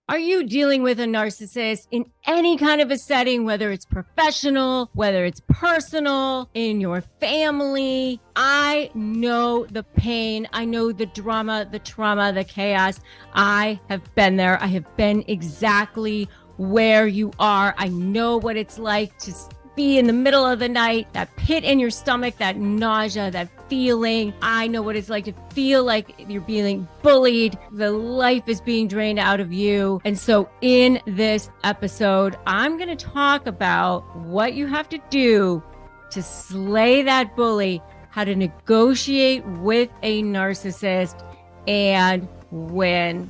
Are you dealing with a narcissist in any kind of a setting, whether it's professional, whether it's personal, in your family? I know the pain. I know the drama, the trauma, the chaos. I have been there. I have been exactly where you are. I know what it's like to be in the middle of the night, that pit in your stomach, that nausea, that feeling. I know what it's like to feel like you're being bullied. The life is being drained out of you. And so in this episode, I'm going to talk about what you have to do to slay that bully, how to negotiate with a narcissist and win.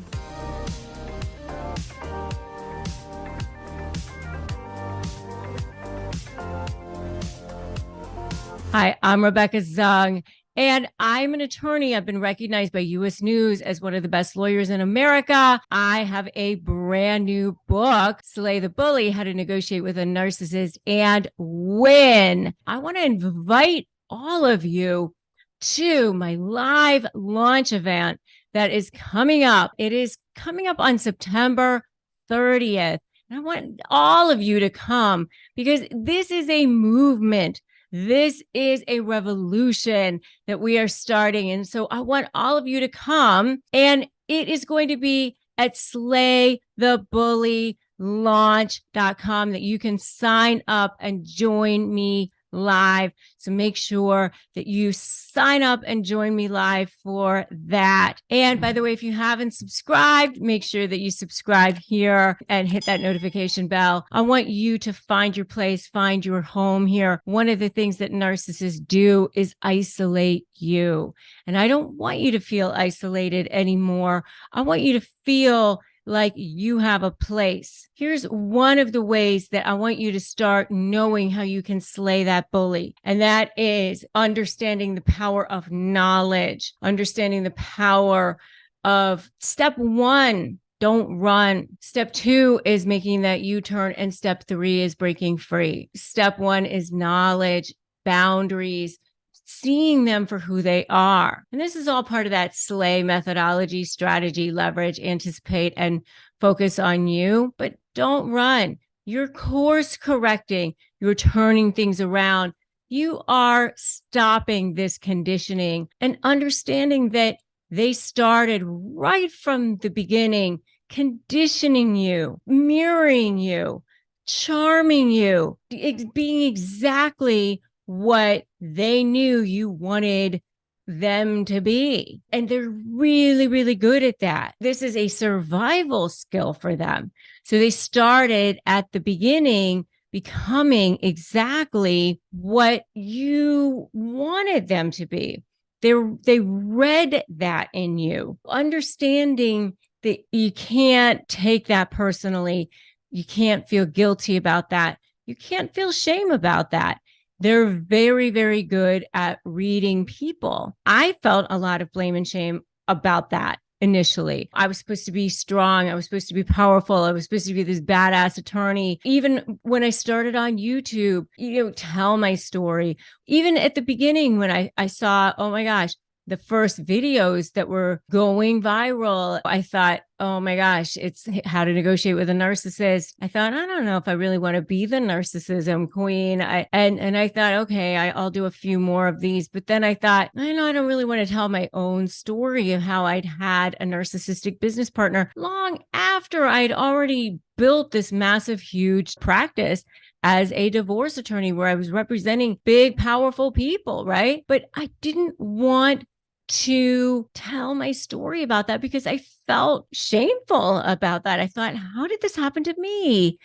Hi, I'm Rebecca Zung, and I'm an attorney. I've been recognized by U.S. News as one of the best lawyers in America. I have a brand new book, Slay the Bully, How to Negotiate with a Narcissist and Win. I want to invite all of you to my live launch event that is coming up. It is coming up on September 30th. And I want all of you to come because this is a movement. This is a revolution that we are starting. And so I want all of you to come, and it is going to be at slaythebullylaunch.com that you can sign up and join me live. So make sure that you sign up and join me live for that. And by the way, if you haven't subscribed, make sure that you subscribe here and hit that notification bell. I want you to find your place, find your home here. One of the things that narcissists do is isolate you. And I don't want you to feel isolated anymore. I want you to feel like you have a place. Here's one of the ways that I want you to start knowing how you can slay that bully. And that is understanding the power of knowledge, understanding the power of step one, don't run. Step two is making that U-turn. And step three is breaking free. Step one is knowledge, boundaries, seeing them for who they are. And this is all part of that slay methodology, strategy, leverage, anticipate, and focus on you. But don't run. You're course correcting. You're turning things around. You are stopping this conditioning and understanding that they started right from the beginning, conditioning you, mirroring you, charming you, being exactly what they knew you wanted them to be. And they're really, really good at that. This is a survival skill for them. So they started at the beginning becoming exactly what you wanted them to be. They read that in you, understanding that you can't take that personally. You can't feel guilty about that. You can't feel shame about that. They're very, very good at reading people. I felt a lot of blame and shame about that initially. I was supposed to be strong. I was supposed to be powerful. I was supposed to be this badass attorney. Even when I started on YouTube, tell my story. Even at the beginning when I saw, oh my gosh, the first videos that were going viral, I thought, oh my gosh, it's how to negotiate with a narcissist. I thought, I don't know if I really want to be the narcissism queen. And I thought, okay, I'll do a few more of these. But then I thought, I don't really want to tell my own story of how I'd had a narcissistic business partner long after I'd already built this massive, huge practice as a divorce attorney where I was representing big, powerful people, right? But I didn't want to tell my story about that because I felt shameful about that. I thought, how did this happen to me?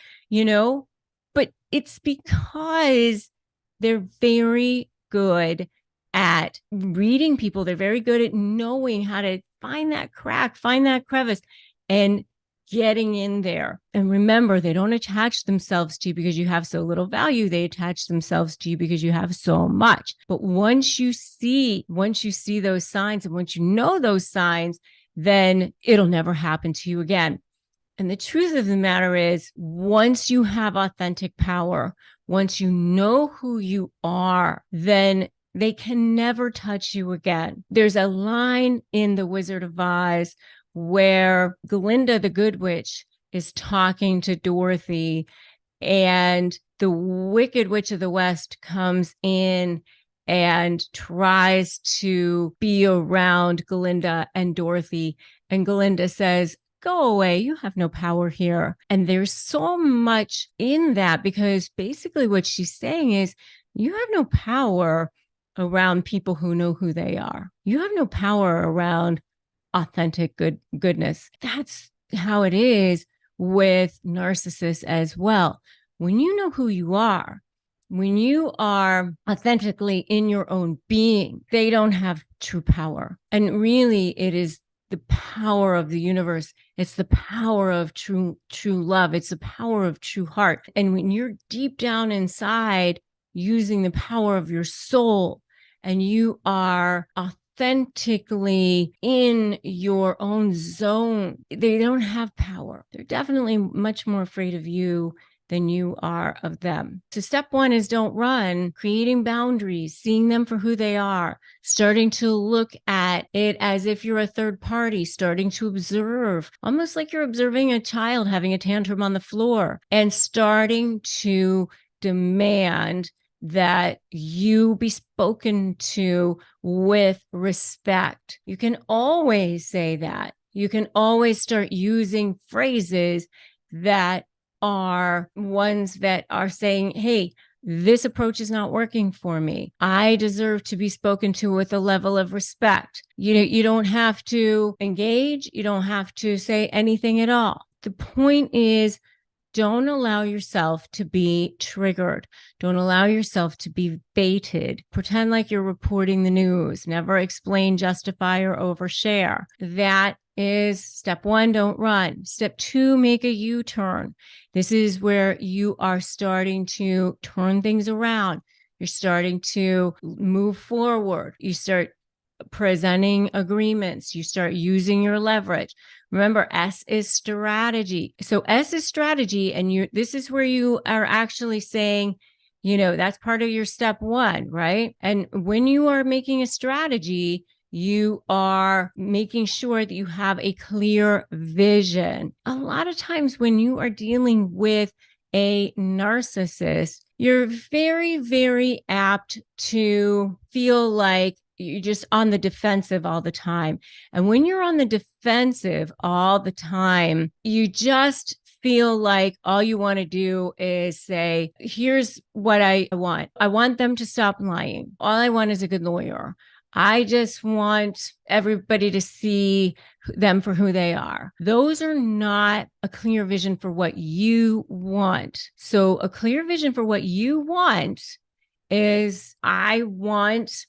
But it's because they're very good at reading people. They're very good at knowing how to find that crack, find that crevice, and getting in there. And remember, they don't attach themselves to you because you have so little value. They attach themselves to you because you have so much. But once you see those signs and once you know those signs, then it'll never happen to you again. And the truth of the matter is, once you have authentic power, once you know who you are, then they can never touch you again. There's a line in The Wizard of Oz where Glinda the Good Witch is talking to Dorothy, and the Wicked Witch of the West comes in and tries to be around Galinda and Dorothy. And Galinda says, "Go away. You have no power here." And there's so much in that, because basically what she's saying is, you have no power around people who know who they are. You have no power around authentic goodness. That's how it is with narcissists as well. When you know who you are, when you are authentically in your own being, they don't have true power. And really, it is the power of the universe. It's the power of true love. It's the power of true heart. And when you're deep down inside using the power of your soul, and you are authentically in your own zone, they don't have power. They're definitely much more afraid of you than you are of them. So step one is don't run, creating boundaries, seeing them for who they are, starting to look at it as if you're a third party, starting to observe, almost like you're observing a child having a tantrum on the floor, and starting to demand that you be spoken to with respect. You can always say that. You can always start using phrases that are ones that are saying, hey, this approach is not working for me. I deserve to be spoken to with a level of respect. You don't have to engage. You don't have to say anything at all. The point is, don't allow yourself to be triggered. Don't allow yourself to be baited. Pretend like you're reporting the news. Never explain, justify, or overshare. That is step one, don't run. Step two, make a U-turn. This is where you are starting to turn things around. You're starting to move forward. You start presenting agreements. You start using your leverage. Remember, S is strategy. So S is strategy. And this is where you are actually saying, that's part of your step one, right? And when you are making a strategy, you are making sure that you have a clear vision. A lot of times when you are dealing with a narcissist, you're very, very apt to feel like you're just on the defensive all the time. And when you're on the defensive all the time, you just feel like all you want to do is say, here's what I want. I want them to stop lying. All I want is a good lawyer. I just want everybody to see them for who they are. Those are not a clear vision for what you want. So a clear vision for what you want is, I want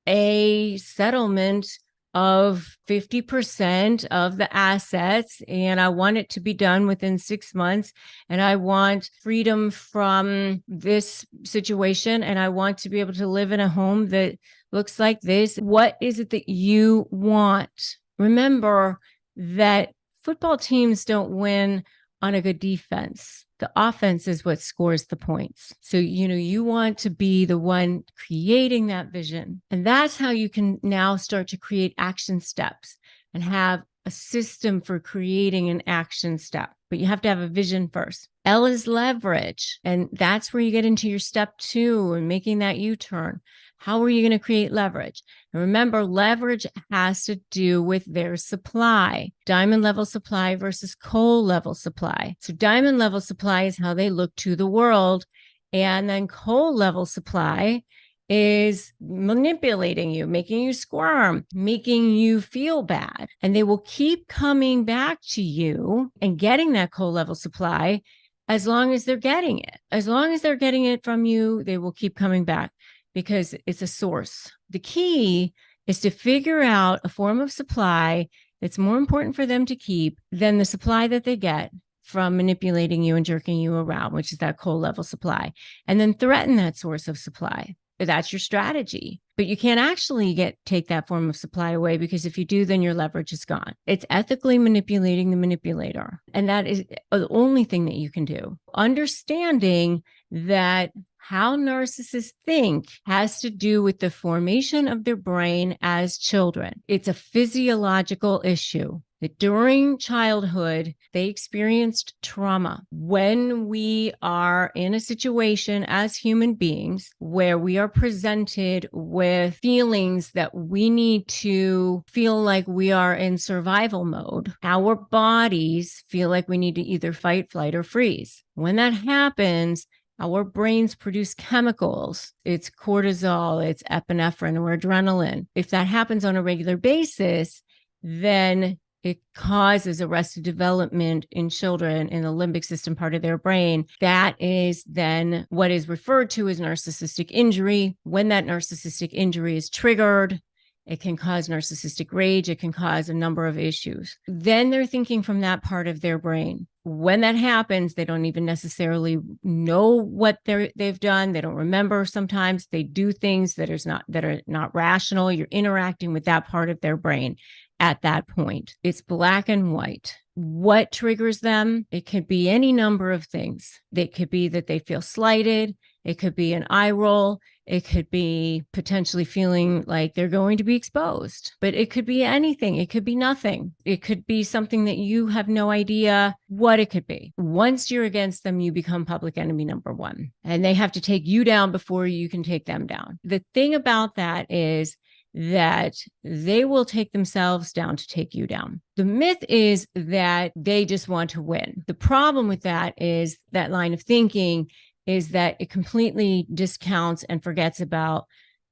a settlement of 50% of the assets, and I want it to be done within 6 months. And I want freedom from this situation. And I want to be able to live in a home that looks like this. What is it that you want? Remember that football teams don't win on a good defense. The offense is what scores the points. So, you want to be the one creating that vision. And that's how you can now start to create action steps and have a system for creating an action step. But you have to have a vision first. L is leverage. And that's where you get into your step two and making that U-turn. How are you going to create leverage? And remember, leverage has to do with their supply. Diamond level supply versus coal level supply. So diamond level supply is how they look to the world. And then coal level supply is manipulating you, making you squirm, making you feel bad. And they will keep coming back to you and getting that coal level supply as long as they're getting it. As long as they're getting it from you, they will keep coming back, because it's a source. The key is to figure out a form of supply that's more important for them to keep than the supply that they get from manipulating you and jerking you around, which is that coal level supply, and then threaten that source of supply. That's your strategy. But you can't actually take that form of supply away, because if you do, then your leverage is gone. It's ethically manipulating the manipulator. And that is the only thing that you can do. Understanding that how narcissists think has to do with the formation of their brain as children. It's a physiological issue that during childhood, they experienced trauma. When we are in a situation as human beings where we are presented with feelings that we need to feel like we are in survival mode, our bodies feel like we need to either fight, flight, or freeze. When that happens, our brains produce chemicals. It's cortisol, it's epinephrine or adrenaline. If that happens on a regular basis, then it causes arrested development in children in the limbic system part of their brain. That is then what is referred to as narcissistic injury. When that narcissistic injury is triggered, it can cause narcissistic rage. It can cause a number of issues. Then they're thinking from that part of their brain. When that happens, they don't even necessarily know what they've done. They don't remember. Sometimes they do things that are not rational. You're interacting with that part of their brain at that point. It's black and white. What triggers them? It could be any number of things. It could be that they feel slighted. It could be an eye roll. It could be potentially feeling like they're going to be exposed, but it could be anything. It could be nothing. It could be something that you have no idea what it could be. Once you're against them, you become public enemy number one, and they have to take you down before you can take them down. The thing about that is that they will take themselves down to take you down. The myth is that they just want to win. The problem with that is that line of thinking is that it completely discounts and forgets about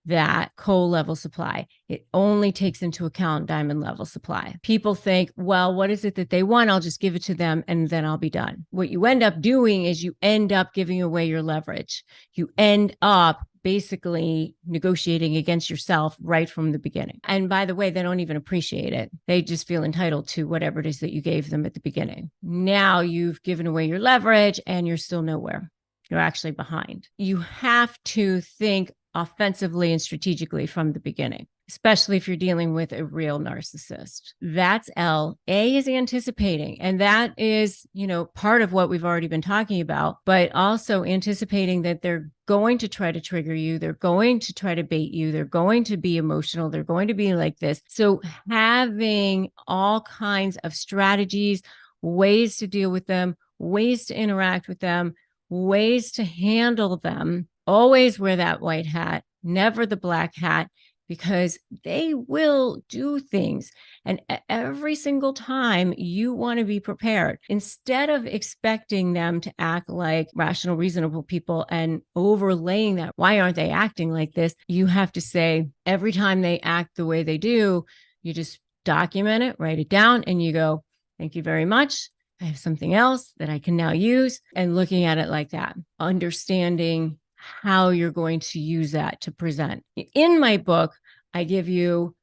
that coal level supply. It only takes into account diamond level supply. People think, well, what is it that they want? I'll just give it to them and then I'll be done. What you end up doing is you end up giving away your leverage. You end up basically negotiating against yourself right from the beginning. And by the way, they don't even appreciate it. They just feel entitled to whatever it is that you gave them at the beginning. Now you've given away your leverage and you're still nowhere. You're actually behind. You have to think offensively and strategically from the beginning, especially if you're dealing with a real narcissist. That's L. A is anticipating. And that is, part of what we've already been talking about, but also anticipating that they're going to try to trigger you. They're going to try to bait you. They're going to be emotional. They're going to be like this. So having all kinds of strategies, ways to deal with them, ways to interact with them, ways to handle them. Always wear that white hat, never the black hat, because they will do things. And every single time you want to be prepared. Instead of expecting them to act like rational, reasonable people and overlaying that, why aren't they acting like this? You have to say, every time they act the way they do, you just document it, write it down, and you go, thank you very much. I have something else that I can now use, and looking at it like that, understanding how you're going to use that to present. In my book, I give you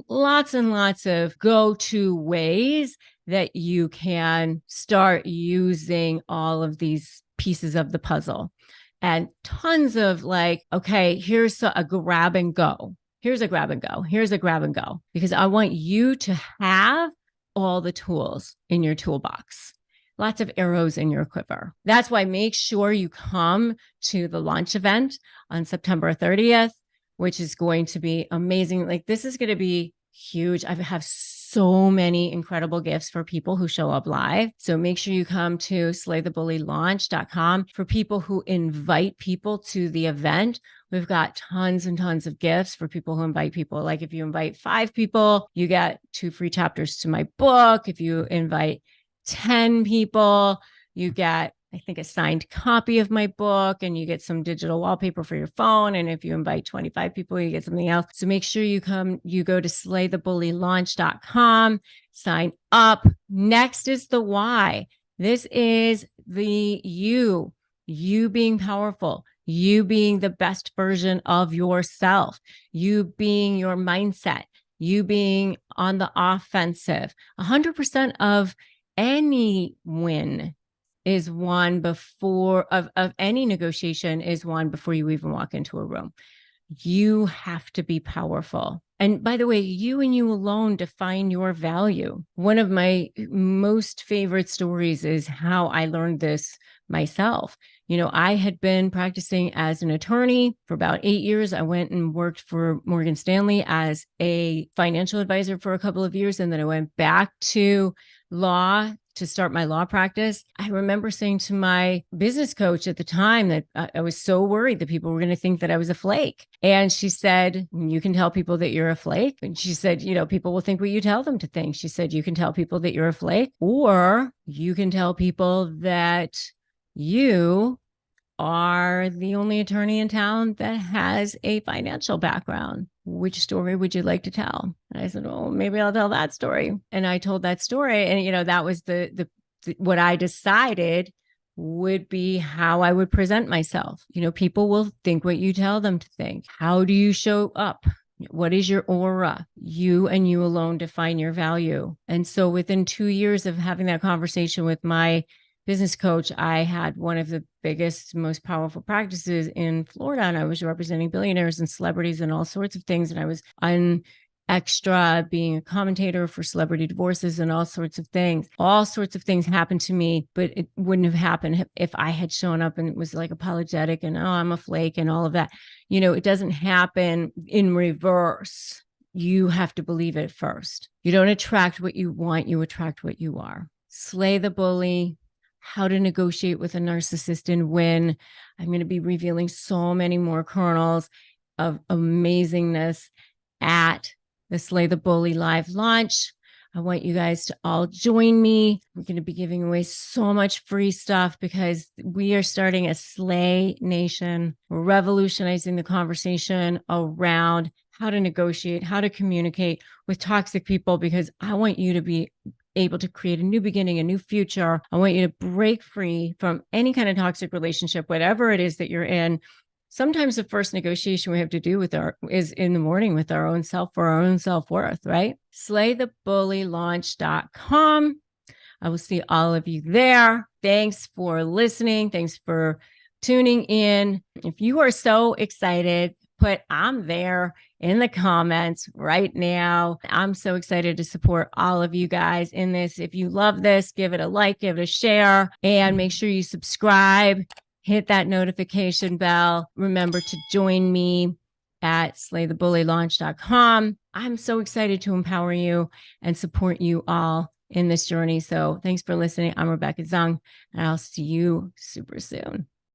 lots and lots of go-to ways that you can start using all of these pieces of the puzzle, and tons of okay, here's a grab and go. Here's a grab and go. Here's a grab and go, because I want you to have all the tools in your toolbox, lots of arrows in your quiver. That's why make sure you come to the launch event on September 30th, which is going to be amazing. This is going to be huge. I have so many incredible gifts for people who show up live. So make sure you come to slaythebullylaunch.com. For people who invite people to the event, we've got tons and tons of gifts for people who invite people. Like if you invite 5 people, you get 2 free chapters to my book. If you invite 10 people, you get, I think, a signed copy of my book, and you get some digital wallpaper for your phone. And if you invite 25 people, you get something else. So make sure you go to slaythebullylaunch.com, sign up. Next is the why. This is the you being powerful, you being the best version of yourself, you being your mindset, you being on the offensive. 100% of any win is won of any negotiation is won before you even walk into a room. You have to be powerful. And by the way, you and you alone define your value. One of my most favorite stories is how I learned this myself. I had been practicing as an attorney for about 8 years. I went and worked for Morgan Stanley as a financial advisor for a couple of years. And then I went back to law to start my law practice. I remember saying to my business coach at the time that I was so worried that people were going to think that I was a flake. And she said, you can tell people that you're a flake. And she said, people will think what you tell them to think. She said, you can tell people that you're a flake, or you can tell people that you are the only attorney in town that has a financial background. Which story would you like to tell? And I said, oh, maybe I'll tell that story. And I told that story. And, that was the what I decided would be how I would present myself. People will think what you tell them to think. How do you show up? What is your aura? You and you alone define your value. And so within 2 years of having that conversation with my business coach, I had one of the biggest, most powerful practices in Florida. And I was representing billionaires and celebrities and all sorts of things. And I was on extra being a commentator for celebrity divorces and all sorts of things. All sorts of things happened to me, but it wouldn't have happened if I had shown up and it was like apologetic and, oh, I'm a flake and all of that. It doesn't happen in reverse. You have to believe it first. You don't attract what you want. You attract what you are. Slay the bully. How to negotiate with a narcissist and win. I'm going to be revealing so many more kernels of amazingness at the Slay the Bully live launch. I want you guys to all join me. We're going to be giving away so much free stuff because we are starting a Slay Nation. We're revolutionizing the conversation around how to negotiate, how to communicate with toxic people, because I want you to be able to create a new beginning, a new future. I want you to break free from any kind of toxic relationship, whatever it is that you're in. Sometimes the first negotiation we have to do is in the morning with our own self for our own self-worth, right? SlayTheBullyLaunch.com. I will see all of you there. Thanks for listening. Thanks for tuning in. If you are so excited, put I'm there in the comments right now. I'm so excited to support all of you guys in this. If you love this, give it a like, give it a share, and make sure you subscribe. Hit that notification bell. Remember to join me at SlayTheBullyLaunch.com. I'm so excited to empower you and support you all in this journey. So thanks for listening. I'm Rebecca Zung, and I'll see you super soon.